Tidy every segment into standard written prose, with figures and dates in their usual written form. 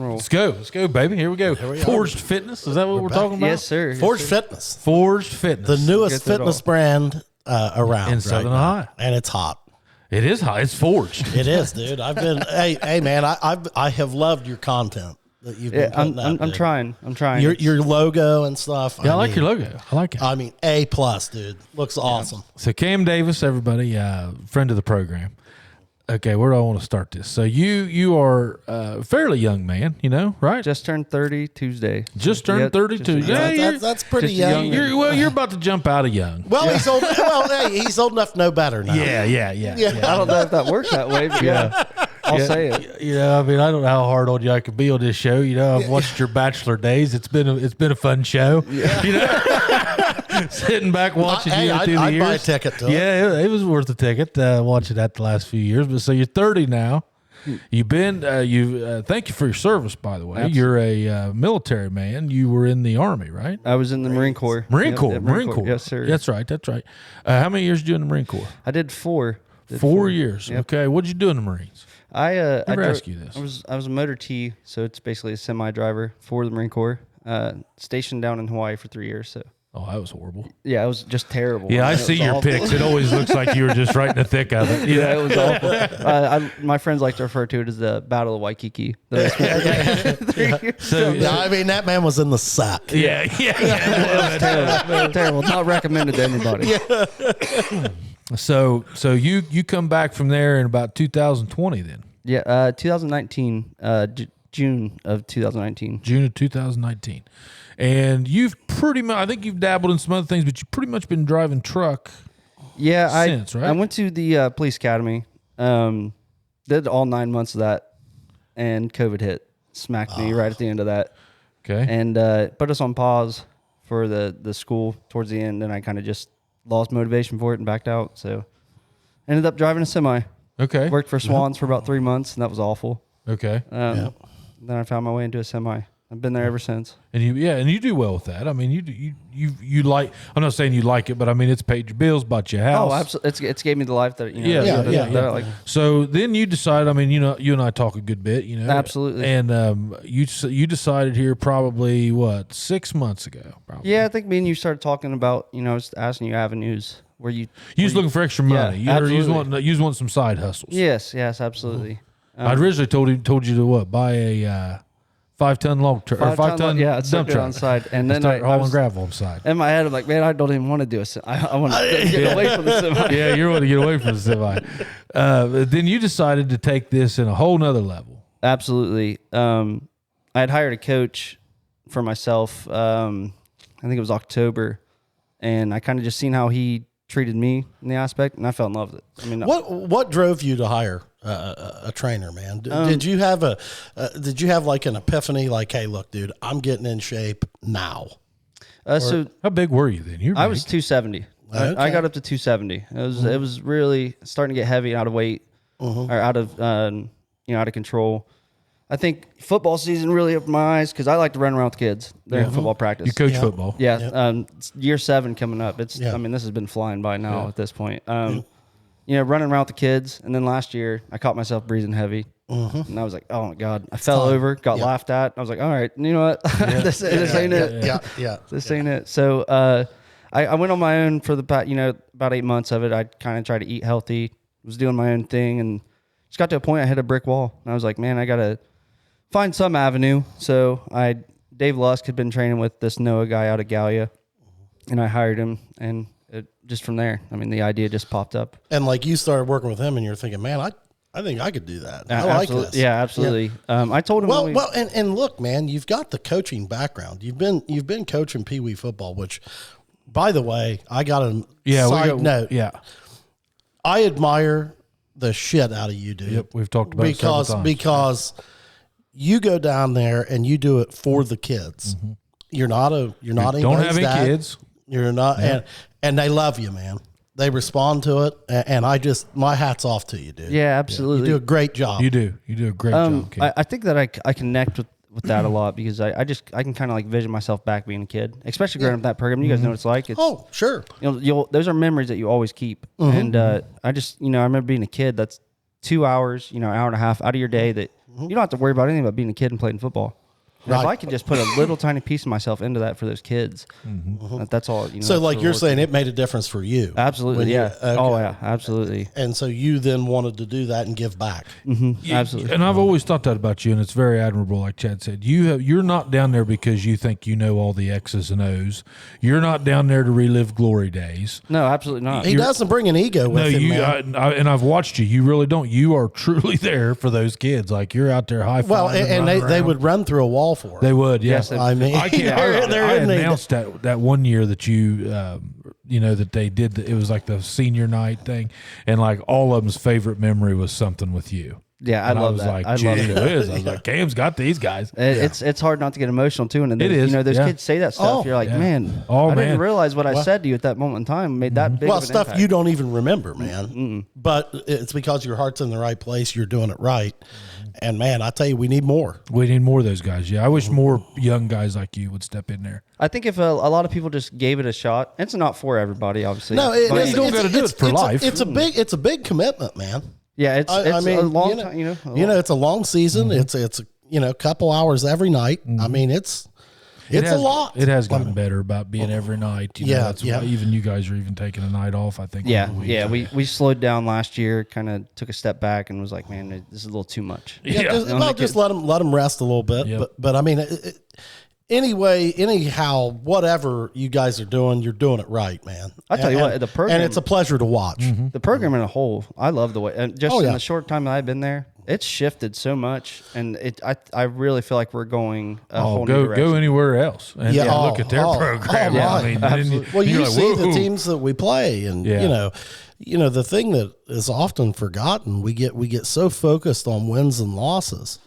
and roll. Let's go, baby. Here we go. Forged Fitness. Is that what we're talking about? Yes, sir. Forged Fitness. Forged Fitness. The newest fitness brand around in Southern Ohio. And it's hot. It is hot. It's forged. It is, dude. I've been, hey, man, I have loved your content that you've been putting out, I'm trying. Your logo and stuff. Yeah, I like your logo. I like it. I mean, A+, dude. Looks awesome. So Cam Davis, everybody, friend of the program. Okay, where do I want to start this? So you are a fairly young man, right? Just turned 30 Tuesday. Just turned 32. Yeah, that's pretty young. You're about to jump out of young. Well, he's old. Well, hey, he's old enough to know better now. Yeah. I don't know if that works that way, but I'll say it. I mean, I don't know how hard on you I could be on this show. I've watched your bachelor days. It's been a fun show. Sitting back watching you through the years. I'd buy a ticket to it. Yeah, it was worth a ticket watching that the last few years. But so you're 30 now. You've been thank you for your service, by the way. Absolutely. You're a military man. You were in the Army, right? I was in the Marine Corps. Marine Corps. Yes, sir. That's right. How many years did you do in the Marine Corps? I did 4. 4 years. Yep. Okay. What did you do in the Marines? I ask you this. I was a motor T, so it's basically a semi driver for the Marine Corps. Stationed down in Hawaii for 3 years. So. Oh, that was horrible. Yeah, it was just terrible. Yeah, I see your awful pics. It always looks like you were just right in the thick of it. Yeah, it was awful. My friends like to refer to it as the Battle of Waikiki. So, I mean, that man was in the sack. Yeah. It was terrible. Not recommended to anybody. Yeah. So you come back from there in about 2020 then? Yeah, 2019, June of 2019. June of 2019. And you've pretty much, I think you've dabbled in some other things, but you've pretty much been driving truck since, right? I went to the police academy, did all 9 months of that, and COVID hit. Smacked me right at the end of that. Okay. And put us on pause for the school towards the end, and I kind of just lost motivation for it and backed out. So ended up driving a semi. Okay. Worked for Swans for about 3 months, and that was awful. Okay. Then I found my way into a semi. I've been there ever since. And you do well with that. I mean, you like. I'm not saying you like it, but I mean, it's paid your bills, bought your house. Oh, absolutely. It's gave me the life that that I like. So then you decide. I mean, you and I talk a good bit. Absolutely. And you decided here probably 6 months ago. Probably. Yeah, I think me and you started talking about. I was asking you avenues where you was looking for extra money. Yeah, you was wanting some side hustles. Yes, absolutely. I originally told you to buy a 5-ton log truck or 5-ton dump truck on side, and then start hauling gravel on side. In my head, I'm like, man, I don't even want to do a semi. I want to get away from the semi. Yeah, you want to get away from the semi. Then you decided to take this in a whole nother level. Absolutely. I had hired a coach for myself. I think it was October, and I kind of just seen how he treated me in the aspect, and I fell in love with it. I mean, what drove you to hire a trainer, man? Did you have like an epiphany, like, hey, look, dude, I'm getting in shape now? So how big were you then? I was 270. Okay. I got up to 270. It was really starting to get heavy, out of weight, or out of out of control. I think football season really opened my eyes because I like to run around with kids during football practice. You coach football? Yeah. Year 7 coming up. I mean, this has been flying by now at this point. Running around with the kids. And then last year, I caught myself breathing heavy. And I was like, oh, my God. I fell over, got laughed at. I was like, all right, you know what? This ain't it. Yeah. This ain't it. So I went on my own for about 8 months of it. I kind of tried to eat healthy, was doing my own thing, and just got to a point I hit a brick wall. And I was like, man, I got to find some avenue. So Dave Lusk had been training with this Noah guy out of Gallia, and I hired him, and just from there, I mean, the idea just popped up. And like you started working with him, and you're thinking, man, I think I could do that. I like this. Yeah, absolutely. Yeah. I told him. And look, man, you've got the coaching background. You've been coaching Pee Wee football, which, by the way, I got a side note. Yeah, I admire the shit out of you, dude. Yep, we've talked about it several times. Because you go down there and you do it for the kids. Mm-hmm. You're not don't have any kids. You're not, and they love you, man. They respond to it, and my hat's off to you, dude. Yeah, absolutely. You do a great job. You do a great job, kid. I think that I connect with that a lot because I can kind of like vision myself back being a kid, especially growing up in that program. You guys know what it's like. Sure. Those are memories that you always keep. And I remember being a kid. That's 2 hours, hour and a half out of your day that you don't have to worry about anything but being a kid and playing football. And if I could just put a little tiny piece of myself into that for those kids, that's all. So, like you're saying, it made a difference for you. Absolutely, yeah. Okay. Oh, yeah, absolutely. And so you then wanted to do that and give back. Absolutely. And I've always thought that about you, and it's very admirable. Like Chad said, you're not down there because you think you know all the X's and O's. You're not down there to relive glory days. No, absolutely not. He doesn't bring an ego with him, man. And I've watched you. You really don't. You are truly there for those kids. Like you're out there high fiving. Well, and they would run through a wall for him. They would, yeah. Yes, I mean, I can't. I announced that one year that you, that they did. It was like the senior night thing, and like all of them's favorite memory was something with you. Yeah, I love that. Like, I love it is. I was like, Cam's got these guys. It's hard not to get emotional too, and then it is. Those kids say that stuff. You're like, man, I didn't realize what I said to you at that moment in time made that big. Well, stuff you don't even remember, man. But it's because your heart's in the right place. You're doing it right. And man, I tell you, we need more. We need more of those guys. Yeah, I wish more young guys like you would step in there. I think if a lot of people just gave it a shot, it's not for everybody, obviously. No, you don't got to do it for life. It's a big commitment, man. Yeah, it's a long time. It's a long season. It's a couple hours every night. I mean, it's a lot. It has gotten better about being every night. That's why even you guys are even taking a night off, I think. Yeah. We slowed down last year, kind of took a step back and was like, man, this is a little too much. Just let them rest a little bit. Yep. But I mean, anyhow, whatever you guys are doing, you're doing it right, man. I tell you what, the program, and it's a pleasure to watch. The program in a whole, I love the way, and just in the short time that I've been there, it's shifted so much, and I really feel like we're going a whole new direction. Go anywhere else and look at their program. Well, you see the teams that we play, and the thing that is often forgotten, we get so focused on wins and losses,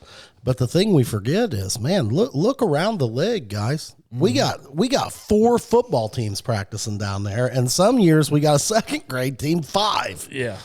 but the thing we forget is, man, look around the league, guys. We got 4 football teams practicing down there, and some years we got a second grade team 5. Yeah.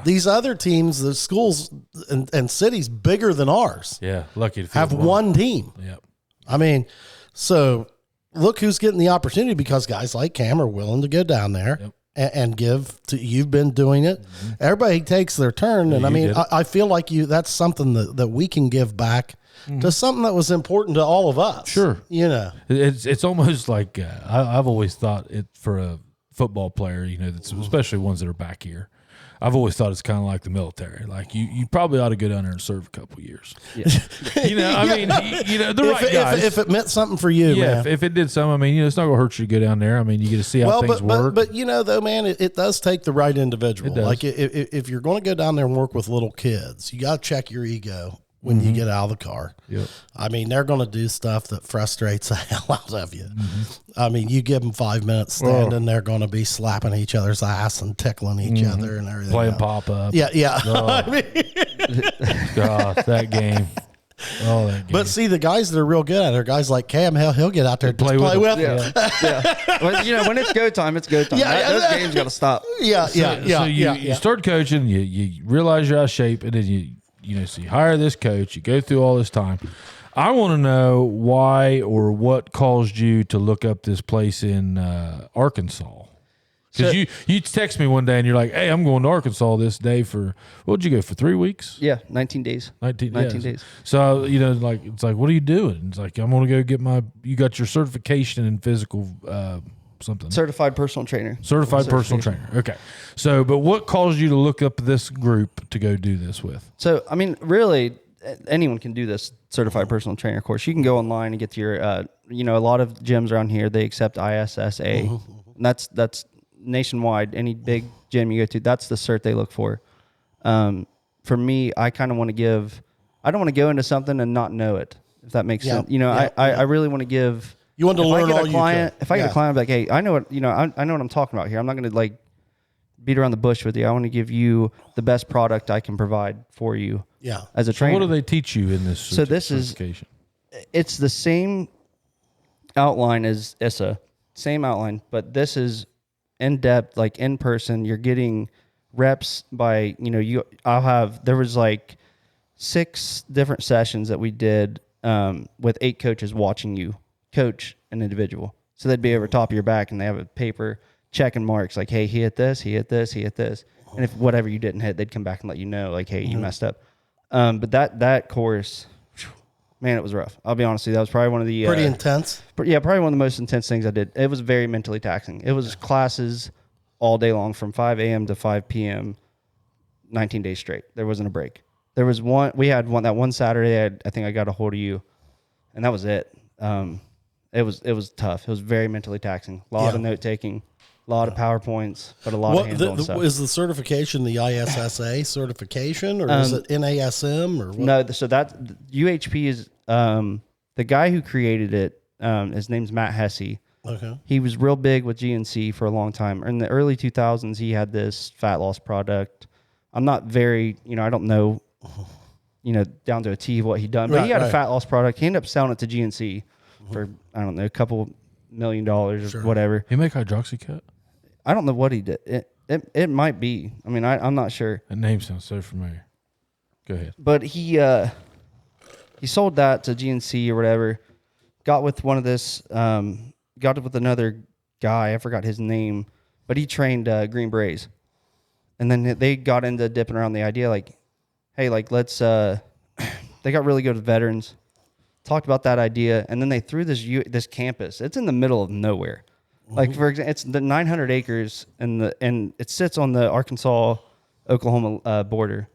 These other teams, the schools and cities bigger than ours, lucky to have one team. Yep. I mean, so look who's getting the opportunity because guys like Cam are willing to go down there and give to. You've been doing it. Everybody takes their turn, and I mean, I feel like that's something that we can give back. To something that was important to all of us. Sure. It's almost like I've always thought it for a football player, that's especially ones that are back here. I've always thought it's kind of like the military. Like you probably ought to go down there and serve a couple of years. Yeah. The right guys. If it meant something for you, man. If it did something, I mean, it's not going to hurt you to go down there. I mean, you get to see how things work. But though, man, it does take the right individual. Like if you're going to go down there and work with little kids, you got to check your ego when you get out of the car. Yep. I mean, they're going to do stuff that frustrates the hell out of you. I mean, you give them 5 minutes standing, they're going to be slapping each other's ass and tickling each other and everything. Playing pop-up. Yeah. Oh. I mean, God, that game. Oh, that game. But see, the guys that are real good at it are guys like Cam. He'll get out there and play with. Yeah. Well, when it's go time, it's go time. Those games got to stop. So you start coaching, you realize you're out of shape, and then so you hire this coach, you go through all this time. I want to know why or what caused you to look up this place in Arkansas. Because you text me one day and you're like, hey, I'm going to Arkansas this day for, what did you go, for 3 weeks? Yeah, 19 days. 19 days. So, it's like, what are you doing? It's like, I'm going to go get you got your certification in physical something. Certified personal trainer. Certified personal trainer. Okay. So, but what caused you to look up this group to go do this with? So, I mean, really, anyone can do this certified personal trainer course. You can go online and get to your, a lot of gyms around here, they accept ISSA. And that's nationwide. Any big gym you go to, that's the cert they look for. For me, I kind of want to I don't want to go into something and not know it, if that makes sense. I really want to give. You want to learn all you can. If I get a client, I'm like, hey, I know what I know what I'm talking about here. I'm not going to beat around the bush with you. I want to give you the best product I can provide for you. Yeah. As a trainer. So what do they teach you in this certification? It's the same outline as ISSA, same outline, but this is in depth, like in person. You're getting reps by there was 6 different sessions that we did with 8 coaches watching you coach an individual. So they'd be over top of your back and they have a paper checking marks like, hey, he hit this, he hit this, he hit this. And if whatever you didn't hit, they'd come back and let you know, like, hey, you messed up. But that course, man, it was rough. I'll be honest with you. That was probably one of the... Pretty intense? Yeah, probably one of the most intense things I did. It was very mentally taxing. It was classes all day long from 5 a.m. to 5 p.m., 19 days straight. There wasn't a break. There was that one Saturday, I think I got a hold of you, and that was it. It was tough. It was very mentally taxing. A lot of note-taking. A lot of PowerPoints, but a lot of hands-on stuff. Is the certification the ISSA certification, or is it NASM, or what? No? So that UHP is the guy who created it. His name's Matt Hesse. Okay. He was real big with GNC for a long time. In the early 2000s, he had this fat loss product. I'm not very, I don't know, down to a T what he'd done, but he had a fat loss product. He ended up selling it to GNC for, I don't know, a couple $1 million or whatever. He make hydroxycut? I don't know what he did. It might be. I mean, I'm not sure. That name sounds so familiar. Go ahead. But he sold that to GNC or whatever. Got with another guy. I forgot his name, but he trained Green Berets, and then they got into dipping around the idea, like, hey, like let's. They got really good with veterans. Talked about that idea, and then they threw this campus. It's in the middle of nowhere. Like, for example, it's the 900 acres, and it sits on the Arkansas-Oklahoma border.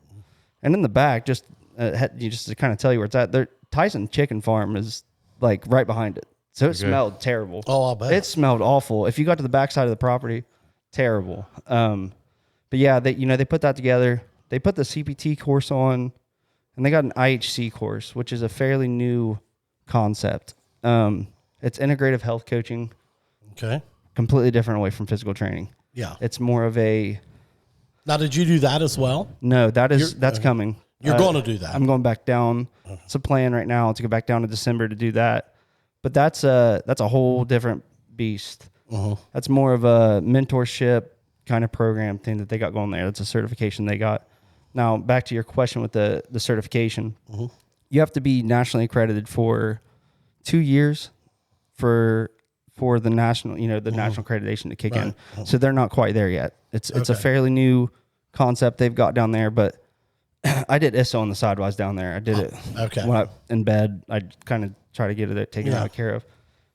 And in the back, just to kind of tell you where it's at, Tyson Chicken Farm is like right behind it. So it smelled terrible. Oh, I'll bet. It smelled awful. If you got to the backside of the property, terrible. But yeah, they put that together. They put the CPT course on, and they got an IHC course, which is a fairly new concept. It's integrative health coaching. Okay. Completely different away from physical training. Yeah. It's more of a... Now, did you do that as well? No, that's coming. You're going to do that. I'm going back down. It's a plan right now to go back down to December to do that. But that's a whole different beast. That's more of a mentorship kind of program thing that they got going there. That's a certification they got. Now, back to your question with the certification. You have to be nationally accredited for 2 years for the national, the national accreditation to kick in. So they're not quite there yet. It's a fairly new concept they've got down there, but I did ISO on the side while I was down there. I did it when I in bed. I kind of try to get it taken out care of.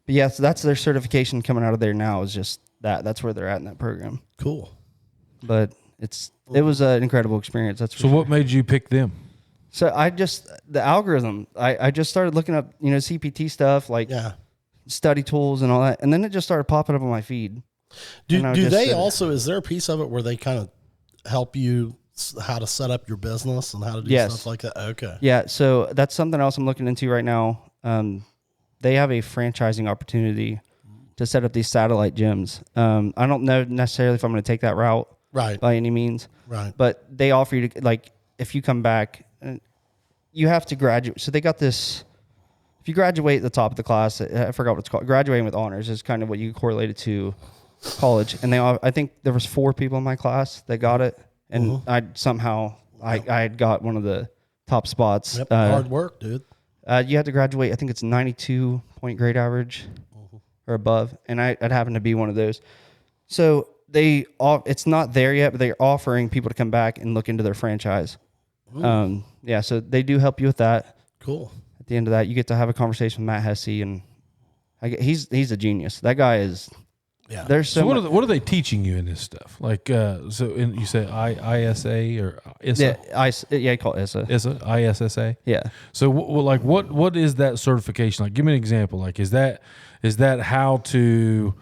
But yeah, so that's their certification coming out of there now is just that. That's where they're at in that program. Cool. But it was an incredible experience. That's so. What made you pick them? So the algorithm. I just started looking up CPT stuff like study tools and all that, and then it just started popping up on my feed. Do they also? Is there a piece of it where they kind of help you how to set up your business and how to do stuff like that? Okay. Yeah. So that's something else I'm looking into right now. They have a franchising opportunity to set up these satellite gyms. I don't know necessarily if I'm going to take that route by any means. Right. But they offer you to, like, if you come back, you have to graduate. So they got this, if you graduate at the top of the class, I forgot what it's called. Graduating with honors is kind of what you correlate it to college. And I think there was 4 people in my class that got it. And I had got one of the top spots. Yep, hard work, dude. You had to graduate, I think it's 92-point grade average or above, and I'd happen to be one of those. So it's not there yet, but they're offering people to come back and look into their franchise. So they do help you with that. Cool. At the end of that, you get to have a conversation with Matt Hesse, and he's a genius. That guy is... Yeah. There's so what are they teaching you in this stuff? Like, you say ISA or ISA? Yeah, I call it ISA. ISSA? Yeah. So, what is that certification? Like, give me an example. Like, is that how to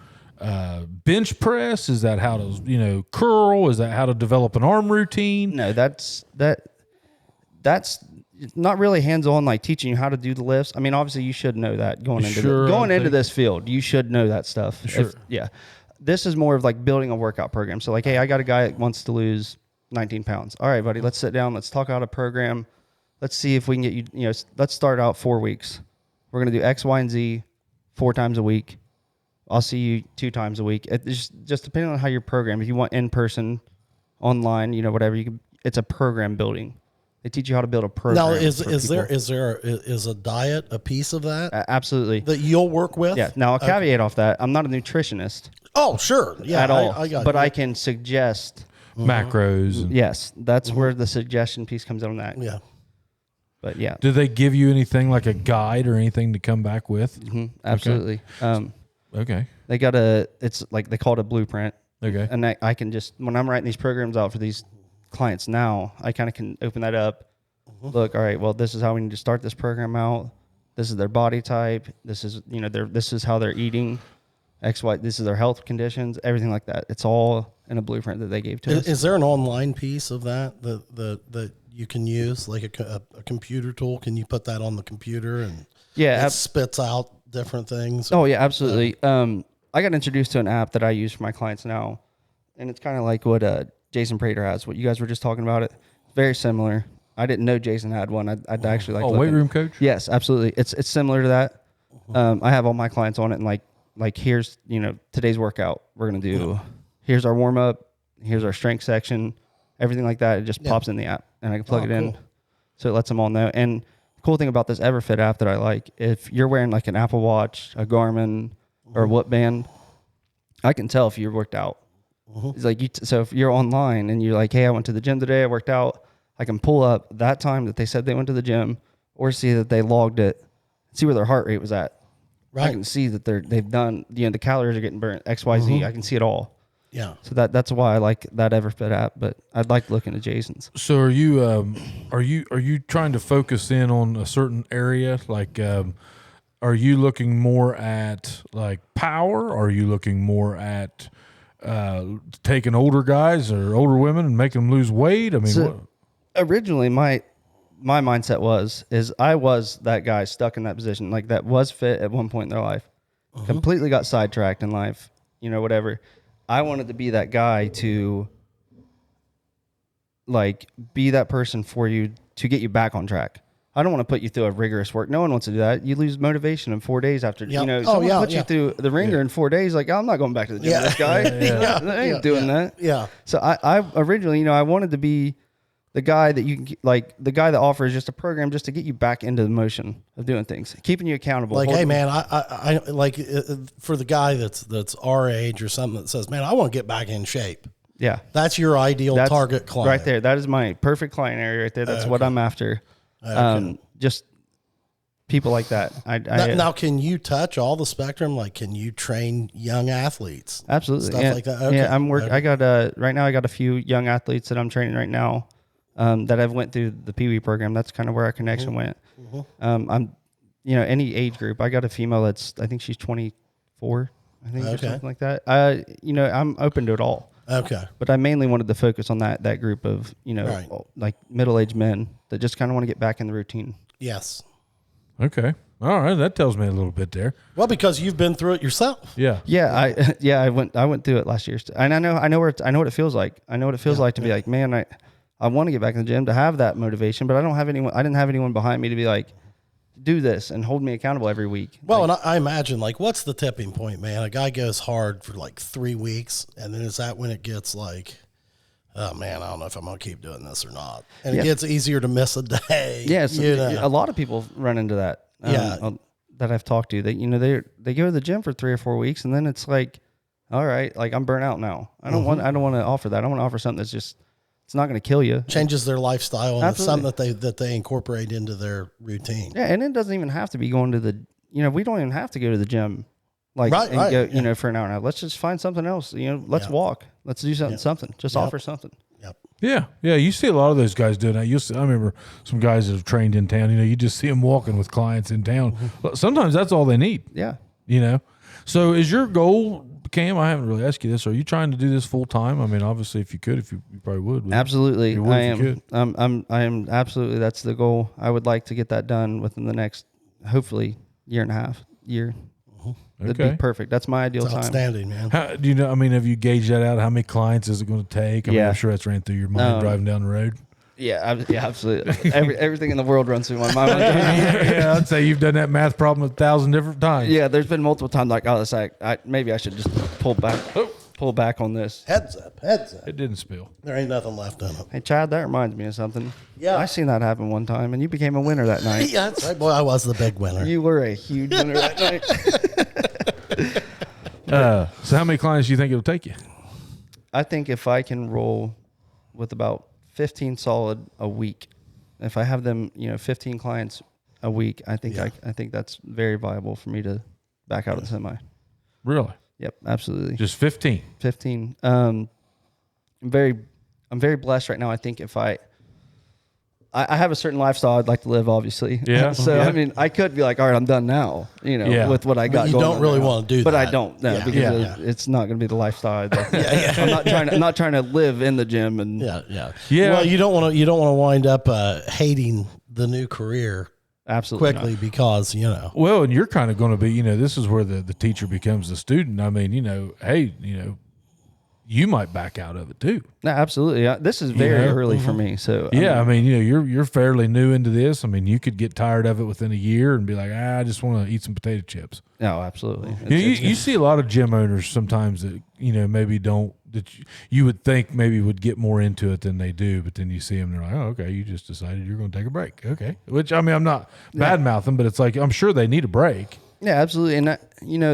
bench press? Is that how to curl? Is that how to develop an arm routine? No, that's not really hands-on, like teaching you how to do the lifts. I mean, obviously you should know that going into this field. You should know that stuff. Sure. This is more of like building a workout program. So like, hey, I got a guy that wants to lose 19 pounds. All right, buddy, let's sit down. Let's talk out a program. Let's see if we can get you, let's start out 4 weeks. We're going to do X, Y, and Z 4 times a week. I'll see you 2 times a week. It's just depending on how your program, if you want in-person, online, whatever, it's a program building. They teach you how to build a program. Now, is a diet a piece of that? Absolutely. That you'll work with? Yeah. Now, I'll caveat off that. I'm not a nutritionist. Oh, sure. Yeah. At all. I got but you. I can suggest macros. And, Yes, that's where the suggestion piece comes in on that. Yeah. But yeah. do they give you anything like a guide or anything to come back with? Absolutely. Okay. They got it's like they call it a blueprint. Okay. And I can just, when I'm writing these programs out for these clients now, I kind of can open that up. Look, all right, well, this is how we need to start this program out. This is their body type. This is, this is how they're eating. This is their health conditions, everything like that. It's all in a blueprint that they gave to us. Is there an online piece of that you can use, like a computer tool? Can you put that on the computer and it spits out different things? Oh yeah, absolutely. I got introduced to an app that I use for my clients now, and it's kind of like what Jason Prater has. What you guys were just talking about, it very similar. I didn't know Jason had one. I'd actually like. Oh, weight room coach. Yes, absolutely. It's similar to that. I have all my clients on it, and like here's today's workout. We're gonna do. Here's our warm up. Here's our strength section. Everything like that. It just pops in the app, and I can plug it in, so it lets them all know. And the cool thing about this EverFit app that I like, if you're wearing like an Apple Watch, a Garmin, or a Whoop band, I can tell if you're worked out. It's like so if you're online and you're like, hey, I went to the gym today, I worked out. I can pull up that time that they said they went to the gym, or see that they logged it, see where their heart rate was at. Right. I can see that they've done, the calories are getting burnt, XYZ. I can see it all. Yeah. So that's why I like that EverFit app, but I'd like to look into Jason's. So are you trying to focus in on a certain area? Like, are you looking more at like power? Or are you looking more at taking older guys or older women and making them lose weight? I mean, originally my mindset I was that guy stuck in that position, like that was fit at one point in their life, completely got sidetracked in life, whatever. I wanted to be that guy to like be that person for you to get you back on track. I don't want to put you through a rigorous work. No one wants to do that. You lose motivation in 4 days after, someone puts you through the ringer in 4 days. Like, I'm not going back to the gym with this guy. I ain't doing that. Yeah. So I originally, I wanted to be the guy that you can, like the guy that offers just a program just to get you back into the motion of doing things, keeping you accountable. Like, hey man, I like for the guy that's our age or something that says, man, I want to get back in shape. Yeah. That's your ideal target client. Right there. That is my perfect client area right there. That's what I'm after. Just people like that. Now, can you touch all the spectrum? Like, can you train young athletes? Absolutely. Stuff like that. Okay. Yeah. I got right now I got a few young athletes that I'm training right now. That I've went through the Pee Wee program. That's kind of where our connection went. I'm, any age group. I got a female that's, I think she's 24, I think, or something like that. I'm open to it all. Okay. But I mainly wanted to focus on that group of, like middle-aged men that just kind of want to get back in the routine. Yes. Okay. All right. That tells me a little bit there. Well, because you've been through it yourself. Yeah. Yeah. I went through it last year. And I know what it feels like. I know what it feels like to be like, man, I want to get back in the gym to have that motivation, but I didn't have anyone behind me to be like, do this and hold me accountable every week. Well, and I imagine, like, what's the tipping point, man? A guy goes hard for like 3 weeks, and then is that when it gets like, oh man, I don't know if I'm going to keep doing this or not. And it gets easier to miss a day. Yes. A lot of people run into that. That I've talked to, that, they go to the gym for 3 or 4 weeks, and then it's like, all right, like I'm burnt out now. I don't want to offer that. I want to offer something that's just, it's not going to kill you. Changes their lifestyle, and it's something that they incorporate into their routine. Yeah, and it doesn't even have to be going to the, we don't even have to go to the gym, go, for an hour now. Let's just find something else. Let's walk. Let's do something. Just offer something. Yep. Yeah, yeah. You see a lot of those guys doing that. I remember some guys that have trained in town. You just see them walking with clients in town. Sometimes that's all they need. Yeah. So is your goal, Cam? I haven't really asked you this. Are you trying to do this full time? I mean, obviously, if you could, you probably would. Absolutely, I am. I am absolutely. That's the goal. I would like to get that done within the next, hopefully, year and a half. That'd be perfect. That's my ideal time. Outstanding, man. How, do you know? I mean, have you gauged that out? How many clients is it going to take? I mean, I'm sure that's ran through your mind driving down the road. Yeah, absolutely. Everything in the world runs through my mind. Yeah, I'd say you've done that math problem 1,000 different times. Yeah, there's been multiple times like, oh, this maybe I should just pull back on this. Heads up. It didn't spill. There ain't nothing left in it. Hey, Chad, that reminds me of something. Yeah. I seen that happen one time, and you became a winner that night. Yeah, that's right. Boy, I was the big winner. You were a huge winner that night. So how many clients do you think it'll take you? I think if I can roll with about 15 solid a week. If I have them, 15 clients a week, I think I think that's very viable for me to back out of the semi. Really? Yep, absolutely. Just 15. 15. I'm very blessed right now. I think if I have a certain lifestyle I'd like to live, obviously. Yeah. So I mean, I could be like, all right, I'm done now. With what I got. You going don't really want to do that, but I don't. No, because it's not going to be the lifestyle. I'm not trying to live in the gym and yeah. Well, you don't want to wind up hating the new career. Absolutely quickly not. because Well, and you're kind of going to be, this is where the teacher becomes the student. I mean, hey, you might back out of it too. No, absolutely. This is very early for me. So I mean, you're fairly new into this. I mean, you could get tired of it within a year and be like, I just want to eat some potato chips. No, absolutely. You see a lot of gym owners sometimes that maybe don't, that you would think maybe would get more into it than they do, but then you see them, they're like, oh, okay, you just decided you're going to take a break. Okay. Which, I mean, I'm not bad mouthing, but it's like, I'm sure they need a break. Yeah, absolutely. And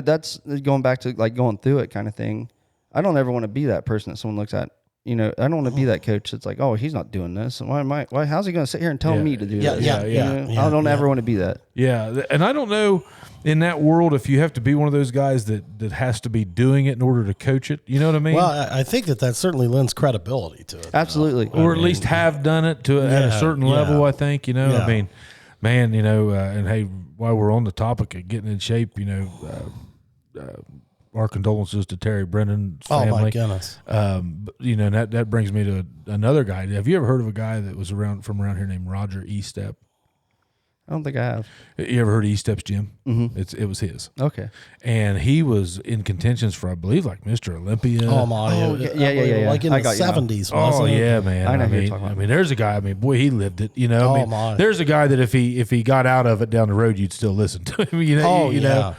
that's going back to like going through it kind of thing. I don't ever want to be that person that someone looks at. I don't want to be that coach that's like, oh, he's not doing this. Why how's he going to sit here and tell me to do this? I don't ever want to be that. Yeah. And I don't know in that world if you have to be one of those guys that has to be doing it in order to coach it. You know what I mean? Well, I think that certainly lends credibility to it. Absolutely. Or at least have done it at a certain level, I think. I mean, man, and hey, while we're on the topic of getting in shape, our condolences to Terry Brennan's family. Oh my goodness! That brings me to another guy. Have you ever heard of a guy that was from around here named Roger Estep? I don't think I have. You ever heard of Estep's gym? Mm-hmm. It was his. Okay. And he was in contentions for, I believe, like Mr. Olympia. Oh my! Yeah. Like in the 70s. Oh yeah, man. I know who you're talking about. I mean, there's a guy. I mean, boy, he lived it. My. There's a guy that if he got out of it down the road, you'd still listen to him. You know.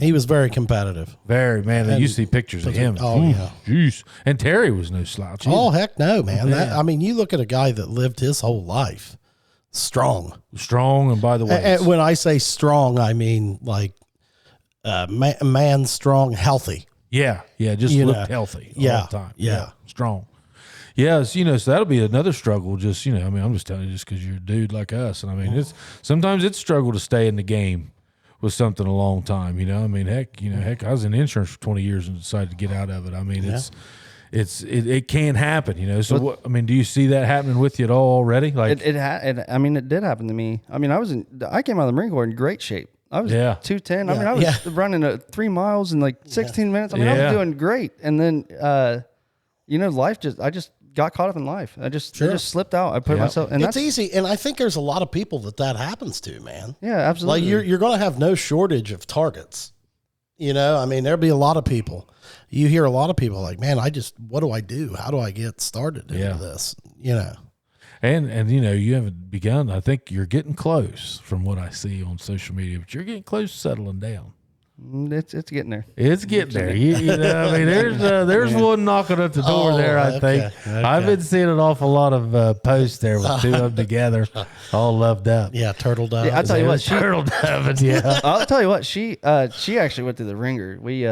He was very competitive. Very, man. You see pictures of him. Oh, yeah. Jeez. And Terry was no slouch. Oh, heck no, man. You look at a guy that lived his whole life strong. And by the way. And when I say strong, I mean like man strong, healthy. Yeah. Just looked healthy all the time. Yeah. Strong. Yeah, so that'll be another struggle. Just, I'm just telling you just because you're a dude like us. And I mean, sometimes it's a struggle to stay in the game with something a long time, I mean, heck, I was in insurance for 20 years and decided to get out of it. I mean, it can happen, So do you see that happening with you at all already? Like it did happen to me. I mean, I came out of the Marine Corps in great shape. I was 210. I mean, I was running 3 miles in like 16 minutes. I mean, I was doing great. And then, life I just got caught up in life. I just slipped out. I put myself, and it's easy. And I think there's a lot of people that happens to, man. Yeah, absolutely. Like you're going to have no shortage of targets. There'll be a lot of people. You hear a lot of people like, man, what do I do? How do I get started into this? And you haven't begun. I think you're getting close from what I see on social media, but you're getting close to settling down. It's getting there. It's getting there. There's one knocking at the door there, I think. Okay. I've been seeing an awful lot of posts there with two of them together, all loved up. Yeah, turtle dove. Yeah, I'll tell you what, turtle dove. Yeah, I'll tell you what. She actually went through the ringer. We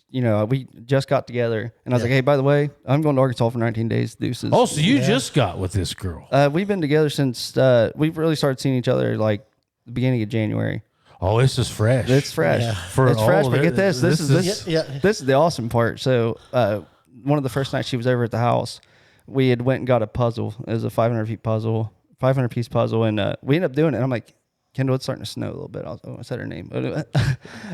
we just got together, and I was like, hey, by the way, I'm going to Arkansas for 19 days. Deuces. Oh, so you just got with this girl? We've been together since we've really started seeing each other like the beginning of January. Oh, this is fresh. It's fresh. Yeah. It's fresh. But get this. This is the awesome part. So one of the first nights she was over at the house, we had went and got a puzzle. It was a 500-piece puzzle, and we ended up doing it. And I'm like, Kendall, it's starting to snow a little bit. I said her name.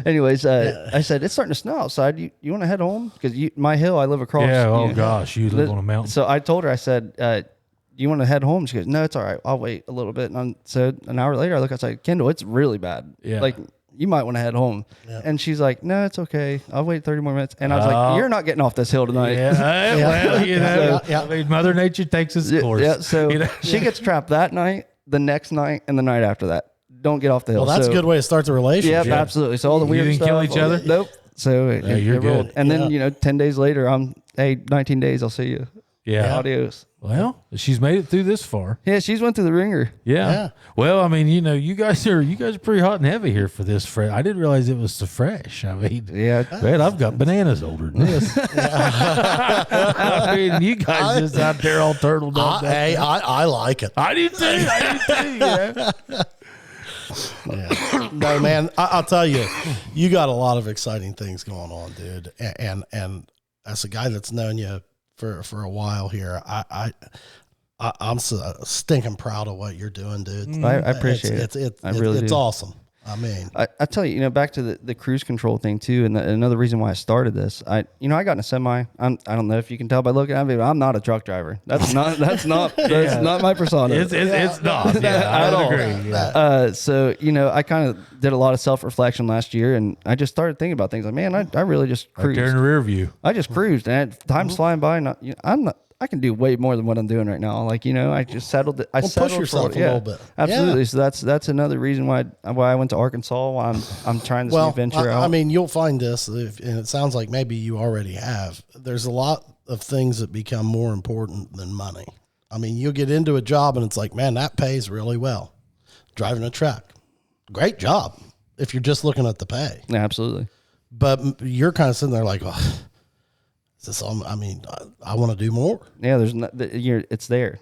Anyways, I said, it's starting to snow outside. You want to head home? Because my hill, I live across. Yeah, gosh, you live on a mountain. So I told her, I said, you want to head home? She goes, no, it's all right. I'll wait a little bit. And so an hour later, I look outside, Kendall, it's really bad. Yeah. Like, you might want to head home. Yeah. And she's like, no, it's okay. I'll wait 30 more minutes. And I was like, you're not getting off this hill tonight. Yeah. I mean, Mother Nature takes its course. Yeah. So she gets trapped that night, the next night, and the night after that. Don't get off the hill. Well, that's a good way to start the relationship. Yeah, absolutely. So all the weird stuff. You didn't kill each other? Nope. So you're good. And then, 10 days later, 19 days, I'll see you. Yeah. Adios. Well, she's made it through this far. Yeah, she's went through the ringer. Yeah. Well, I mean, you guys are pretty hot and heavy here for this fresh. I didn't realize it was so fresh. I mean, yeah, man, I've got bananas older than this. I mean, you guys just out there all turtled up. Hey, I like it. I do too. Yeah. Yeah. No, man, I'll tell you, you got a lot of exciting things going on, dude. And as a guy that's known you for a while here, I'm so stinking proud of what you're doing, dude. I appreciate it. It's awesome. I mean, I tell you, back to the cruise control thing too, and another reason why I started this. I got in a semi. I don't know if you can tell by looking at me, but I'm not a truck driver. That's not not my persona. It's not at all. Agree. Yeah. So I kind of did a lot of self reflection last year, and I just started thinking about things like, man, I really just cruised. Right there in the rear view. I just cruised, and time's flying by, and I can do way more than what I'm doing right now. Like, I just settled it. Push yourself a little bit. Absolutely. Yeah. So that's another reason why I went to Arkansas. Why I'm trying this new venture out. I mean, you'll find this, and it sounds like maybe you already have. There's a lot of things that become more important than money. I mean, you'll get into a job and it's like, man, that pays really well. Driving a truck, great job if you're just looking at the pay. Yeah, absolutely. But you're kind of sitting there like, oh, I want to do more. Yeah, it's there.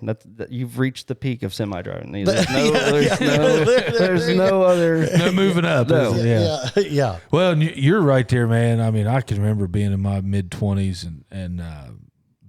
You've reached the peak of semi driving. There's no other. No moving up. No. Yeah. Well, you're right there, man. I mean, I can remember being in my mid-20s and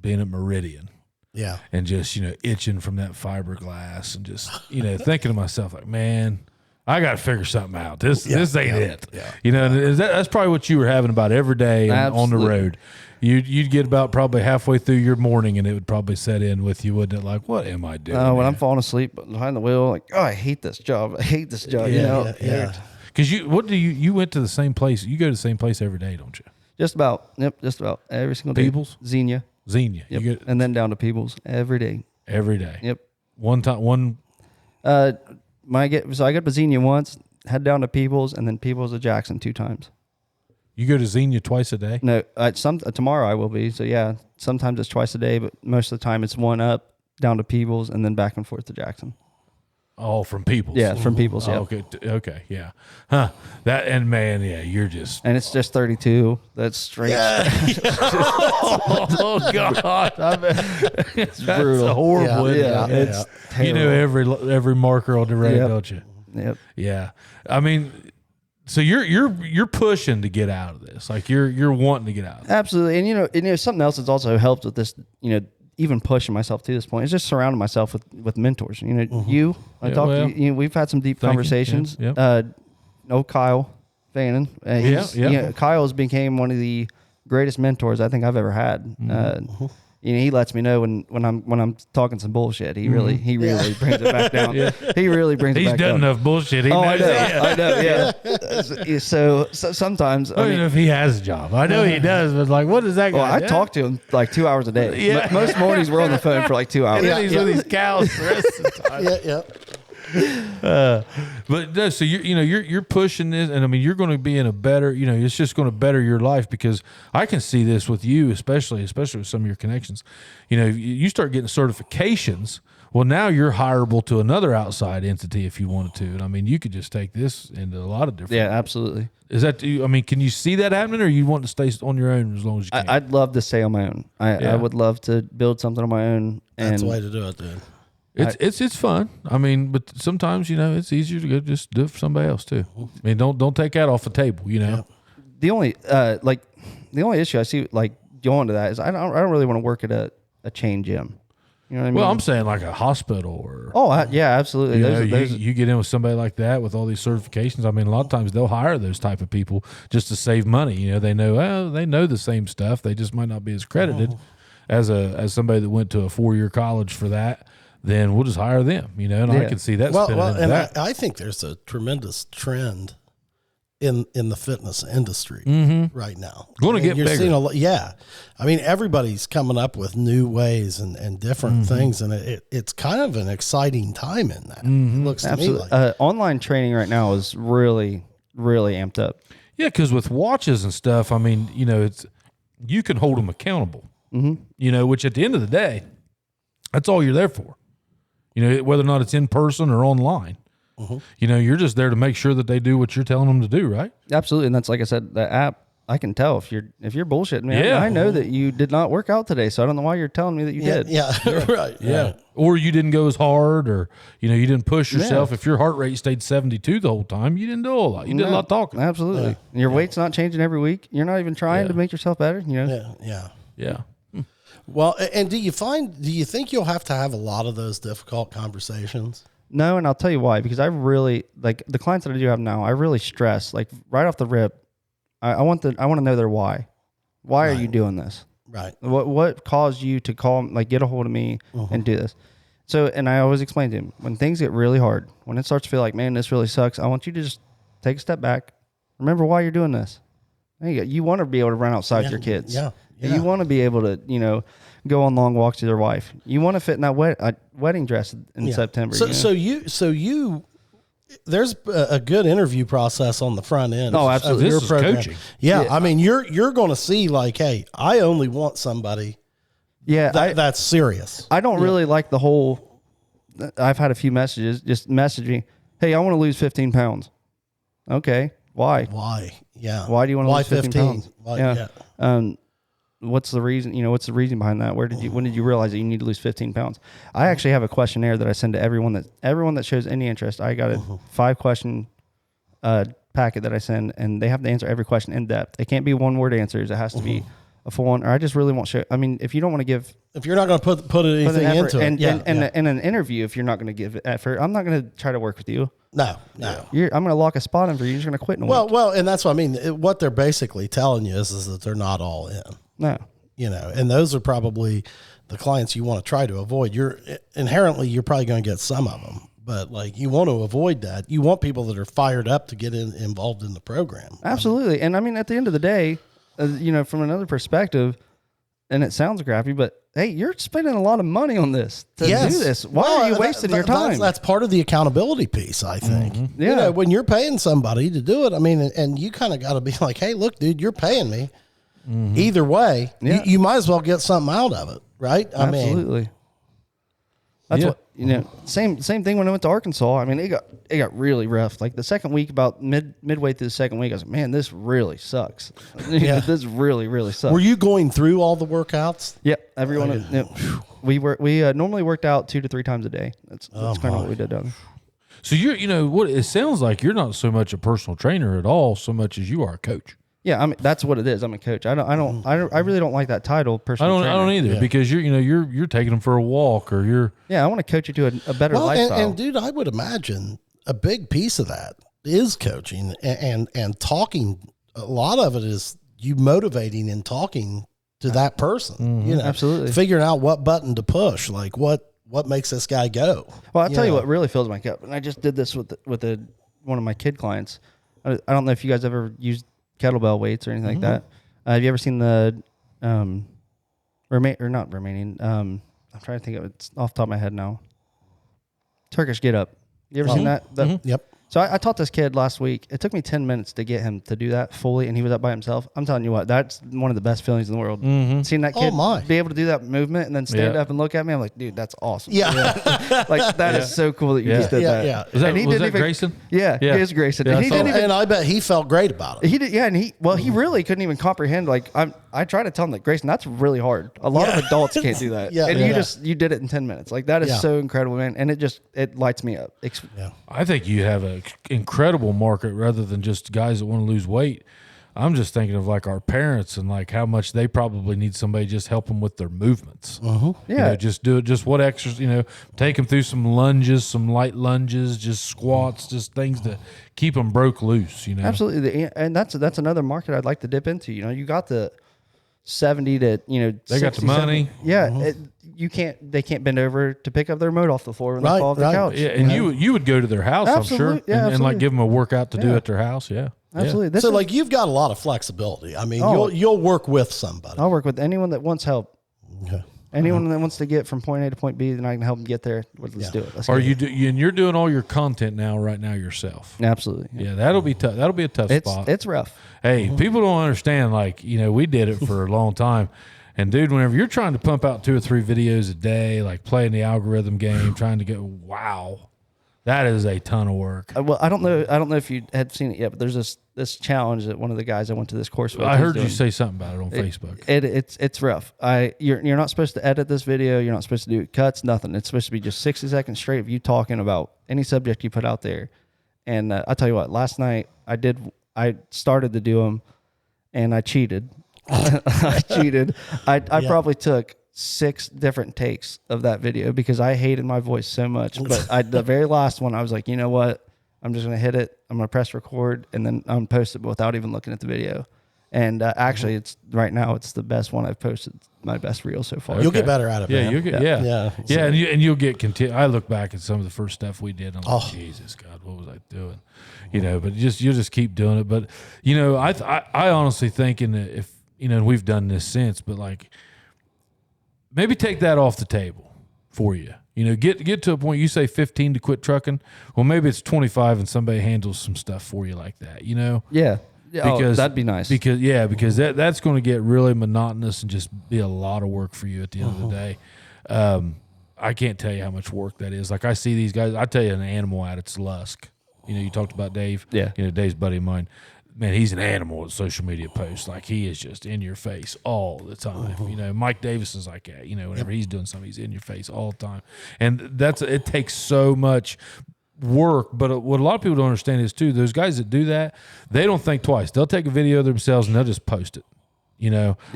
being at Meridian. Yeah. And just, itching from that fiberglass and just, thinking to myself like, man, I got to figure something out. This ain't it. Yeah. And that's probably what you were having about every day on the road. You'd get about probably halfway through your morning and it would probably set in with you, wouldn't it? Like, what am I doing? When I'm falling asleep behind the wheel, like, oh, I hate this job. Yeah. Because you went to the same place. You go to the same place every day, don't you? Just about. Yep. Just about every single day. Peebles? Xenia. Yep. And then down to Peebles every day. Every day. Yep. I get to Xenia once, head down to Peebles, and then Peebles to Jackson 2 times. You go to Xenia twice a day? No, tomorrow I will be. So yeah, sometimes it's twice a day, but most of the time it's one up, down to Peebles, and then back and forth to Jackson. Oh, from Peebles. Yeah, from Peebles. Yeah. Okay. Yeah. Huh. That and man, yeah, you're just. And it's just 32. That's straight. Yeah. Oh God, it's brutal. Horrible. Yeah. It's terrible. Every marker on the road, don't you? Yep. Yeah. I mean. So you're pushing to get out of this, like you're wanting to get out of this. Absolutely, and something else that's also helped with this, even pushing myself to this point is just surrounding myself with mentors. I talked to you. We've had some deep conversations. Yep. Kyle Fannin. Kyle has became one of the greatest mentors I think I've ever had. He lets me know when I'm talking some bullshit. He really brings it back down. He really brings it back down. He's done enough bullshit. I know. Yeah. So sometimes I don't know if he has a job. I know he does, but like, what is that guy? Well, I talk to him like 2 hours a day. Yeah. Most mornings we're on the phone for like 2 hours. And he's with these cows the rest of the time. But no, so you're pushing this, and I mean you're going to be in a better, it's just going to better your life, because I can see this with you, especially with some of your connections. You start getting certifications. Well, now you're hireable to another outside entity if you wanted to, and I mean you could just take this into a lot of different. Yeah, absolutely. Is that? I mean, can you see that happening, or you want to stay on your own as long as you can? I'd love to stay on my own. I would love to build something on my own. That's the way to do it, dude. It's fun. I mean, but sometimes it's easier to go just do it for somebody else too. I mean, don't take that off the table. The only the only issue I see going to that is I don't really want to work at a chain gym. You know what I mean? Well, I'm saying like a hospital or. Yeah, absolutely. You get in with somebody like that with all these certifications. I mean, a lot of times they'll hire those type of people just to save money. They know the same stuff. They just might not be as credited as somebody that went to a 4-year college for that. Then we'll just hire them, and I can see that. I think there's a tremendous trend in the fitness industry right now. Going to get bigger. Seeing I mean, everybody's coming up with new ways and different things, and it's kind of an exciting time in that. It looks to me like online training right now is really, really amped up. Yeah, because with watches and stuff, I mean, you can hold them accountable. Which at the end of the day, that's all you're there for. Whether or not it's in person or online. You're just there to make sure that they do what you're telling them to do, right? Absolutely. And that's, like I said, the app, I can tell if you're bullshitting me. Yeah. I know that you did not work out today, so I don't know why you're telling me that you did. Yeah. Right. Yeah. Or you didn't go as hard, or you didn't push yourself. If your heart rate stayed 72 the whole time, you didn't do a lot. You did a lot of talking. Absolutely. Yeah. And your weight's not changing every week. You're not even trying to make yourself better. Yeah. Well, and do you think you'll have to have a lot of those difficult conversations? No, and I'll tell you why. Because I really, like, the clients that I do have now, I really stress, like, right off the rip, I want to know their why. Why are you doing this? Right. What caused you to call, like, get a hold of me and do this? So, and I always explain to him, when things get really hard, when it starts to feel like, man, this really sucks, I want you to just take a step back. Remember why you're doing this. You want to be able to run outside your kids. Yeah. You want to be able to, go on long walks with your wife. You want to fit in that wedding dress in September. So you there's a good interview process on the front end. Oh, absolutely. This is coaching. Yeah. I mean, you're going to see, like, hey, I only want somebody that's serious. I don't really like the whole, I've had a few messages just message me, hey, I want to lose 15 pounds. Okay. Why? Yeah. Why do you want to lose 15 pounds? Why, what's the reason, what's the reason behind that? When did you realize that you need to lose 15 pounds? I actually have a questionnaire that I send to everyone that shows any interest. I got a 5-question packet that I send, and they have to answer every question in depth. It can't be 1-word answers. It has to be a full one, or I just really won't show. I mean, if you don't want to give, if you're not going to put anything into it, in an interview, if you're not going to give effort, I'm not going to try to work with you. No. I'm going to lock a spot in for you. You're just going to quit in a week. Well, and that's what I mean. What they're basically telling you is that they're not all in. No. And those are probably the clients you want to try to avoid. You're probably going to get some of them, but, like, you want to avoid that. You want people that are fired up to get involved in the program. Absolutely. And I mean, at the end of the day, from another perspective, and it sounds crappy, but hey, you're spending a lot of money on this to do this. Why are you wasting your time? That's part of the accountability piece, I think. Yeah. When you're paying somebody to do it, I mean, and you kind of got to be like, hey, look, dude, you're paying me. Either way, you might as well get something out of it, right? Absolutely. That's what same thing when I went to Arkansas. I mean, it got really rough. Like the second week, about midway through the second week, I was like, man, this really sucks. This really, really sucks. Were you going through all the workouts? Yep, everyone. We normally worked out 2 to 3 times a day. That's kind of what we did down there. So what it sounds like, you're not so much a personal trainer at all, so much as you are a coach. Yeah, I mean, that's what it is. I'm a coach. I really don't like that title. Personal trainer. I don't either because you're taking them for a walk or you're. Yeah, I want to coach you to a better lifestyle. And dude, I would imagine a big piece of that is coaching and talking. A lot of it is you motivating and talking to that person. Absolutely, figuring out what button to push, like what makes this guy go. Well, I'll tell you what really fills my cup, and I just did this with one of my kid clients. I don't know if you guys ever used kettlebell weights or anything like that. Have you ever seen the I'm trying to think of it. It's off the top of my head now. Turkish get up. You ever seen that? Yep. So I taught this kid last week. It took me 10 minutes to get him to do that fully, and he was up by himself. I'm telling you what, that's one of the best feelings in the world. Seeing that kid be able to do that movement and then stand up and look at me, I'm like, dude, that's awesome. Yeah. Like, that is so cool that you just did that. Yeah. Was that Grayson? Yeah, it is Grayson. Yeah, and I bet he felt great about it. He did, and he really couldn't even comprehend. Like, I try to tell him that, Grayson, that's really hard. A lot of adults can't do that. You did it in 10 minutes. Like, that is so incredible, man. And it lights me up. I think you have an incredible market rather than just guys that want to lose weight. I'm just thinking of like our parents and like how much they probably need somebody just help them with their movements. Just do it. Just what extras, take them through some lunges, some light lunges, just squats, just things to keep them broke loose. Absolutely. And that's another market I'd like to dip into. You got the 70 to they 60, got the money. 70. They can't bend over to pick up their remote off the floor when they fall off the couch. Yeah, and you would go to their house, absolutely. I'm sure, and like give them a workout to do at their house. Yeah, absolutely. So like you've got a lot of flexibility. I mean, you'll work with somebody. I'll work with anyone that wants help. Okay. Anyone that wants to get from point A to point B, then I can help them get there. Let's do it. And you're doing all your content right now yourself. Absolutely. Yeah, that'll be tough. That'll be a tough spot. It's rough. Hey, people don't understand. Like we did it for a long time, And dude, whenever you're trying to pump out 2 or 3 videos a day, like playing the algorithm game, trying to go, wow, that is a ton of work. Well, I don't know if you had seen it yet, but there's this challenge that one of the guys I went to this course with. I heard you say something about it on Facebook. It's rough. You're not supposed to edit this video. You're not supposed to do cuts, nothing. It's supposed to be just 60 seconds straight of you talking about any subject you put out there. And I'll tell you what, last night I started to do them, and I cheated. I cheated. I probably took 6 different takes of that video because I hated my voice so much. But the very last one, I was like, you know what? I'm just going to hit it. I'm going to press record, and then I'm post it without even looking at the video. And actually, it's right now, it's the best one I've posted, my best reel so far. You'll get better at it, yeah, man. You'll get, yeah. And you'll get I look back at some of the first stuff we did, and I'm like, Jesus, God, what was I doing? But you'll just keep doing it. But, I honestly think if, and we've done this since, but like, maybe take that off the table for you. Get to a point, you say 15 to quit trucking. Well, maybe it's 25 and somebody handles some stuff for you like that, Yeah. Because that'd be nice. Because that's going to get really monotonous and just be a lot of work for you at the end of the day. I can't tell you how much work that is. Like I see these guys, I tell you an animal at its lusk. You talked about Dave. Yeah. Dave's buddy of mine. Man, he's an animal at social media posts. Like he is just in your face all the time. Mike Davis is like that. Whenever he's doing something, he's in your face all the time. And it takes so much work. But what a lot of people don't understand is too, those guys that do that, they don't think twice. They'll take a video of themselves and they'll just post it.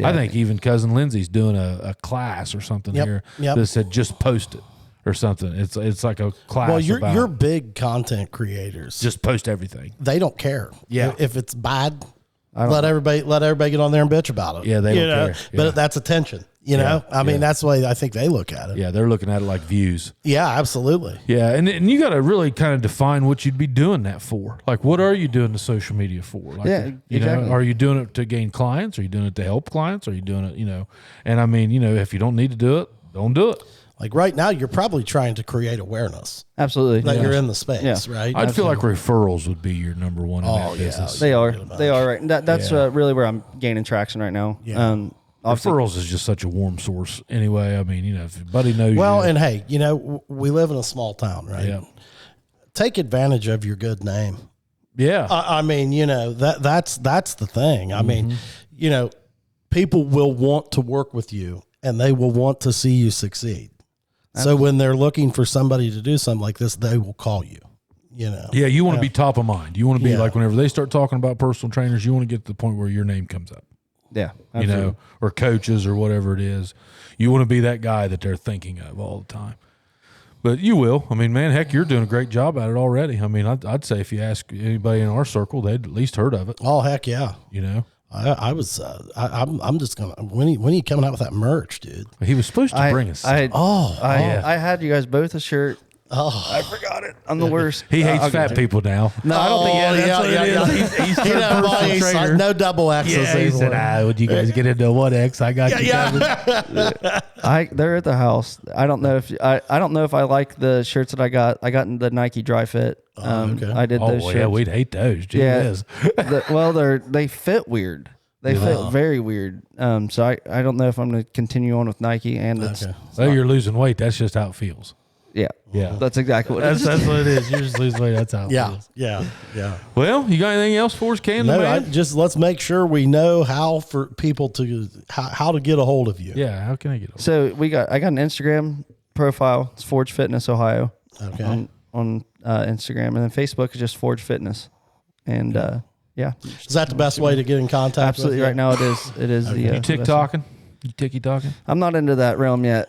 I think even Cousin Lindsay's doing a class or something here that said just post it. Or something. It's like a class. Well, you're big content creators. Just post everything. They don't care. Yeah. If it's bad, let everybody get on there and bitch about it. Yeah, they don't care. Yeah. But that's attention. I mean, that's the way I think they look at it. Yeah, they're looking at it like views. Yeah, absolutely. Yeah, and you got to really kind of define what you'd be doing that for. Like, what are you doing the social media for? Like, exactly. Are you doing it to gain clients? Are you doing it to help clients? Are you doing it, And I mean, if you don't need to do it, don't do it. Like right now, you're probably trying to create awareness. Absolutely. That you're in the space, right? I'd feel like referrals would be your number one in that business. They are. They are, right. That's really where I'm gaining traction right now. Yeah. Referrals is just such a warm source anyway. I mean, if your buddy knows well, you. And hey, we live in a small town, right? Yeah. Take advantage of your good name. Yeah. I mean, that's the thing. I mean, people will want to work with you and they will want to see you succeed. So when they're looking for somebody to do something like this, they will call you, Yeah, you want to be top of mind. You want to be like whenever they start talking about personal trainers, you want to get to the point where your name comes up. Yeah, absolutely. Or coaches or whatever it is. You want to be that guy that they're thinking of all the time. But you will. I mean, man, heck, you're doing a great job at it already. I mean, I'd say if you ask anybody in our circle, they'd at least heard of it. Oh, heck yeah. I'm just gonna. When are you coming out with that merch, dude? He was supposed to bring us. I had you guys both a shirt. Oh, I forgot it. I'm the worst. He hates fat people now. No, I don't think that's what it is. He's personal trainer. No double X's. Yeah, he said, would you guys get into 1X? I got you covered. They're at the house. I don't know if I like the shirts that I got. I got in the Nike Dry Fit. Okay. I did those shirts. Yeah, we'd hate those. They fit weird. They fit very weird. So I don't know if I'm going to continue on with Nike. And you're losing weight. That's just how it feels. Yeah. That's exactly what it is. That's what it is. You're just losing weight. That's how it feels. Yeah. Well, you got anything else for us, man? Let's make sure we know how for people to how to get a hold of you. Yeah, how can I get a hold? So I got an Instagram profile. It's Forge Fitness Ohio. Okay. On Instagram, and then Facebook is just Forge Fitness. And is that the best way to get in contact? Absolutely. With right now, it is. It is you TikToking? You TikToking? I'm not into that realm yet.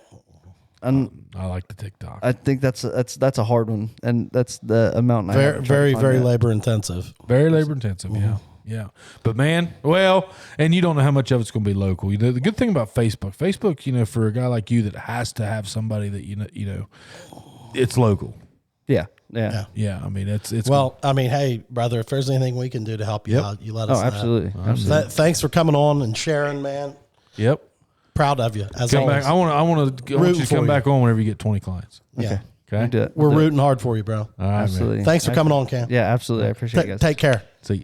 I like the TikTok. I think that's a hard one, and that's the amount. Very labor intensive. Very labor intensive. Mm-hmm. Yeah. But man, and you don't know how much of it's going to be local. The good thing about Facebook, for a guy like you that has to have somebody that it's local. Yeah. I mean, it's well. I mean, hey, brother, if there's anything we can do to help you out, you let us know. Absolutely. Thanks for coming on and sharing, man. Yep. Proud of you. As come always. back. I want you to come back on whenever you get 20 clients. Yeah. Okay. We're rooting hard for you, bro. All right, absolutely. man. Thanks for coming on, Cam. Yeah, absolutely. I appreciate it, guys. Take care. See you.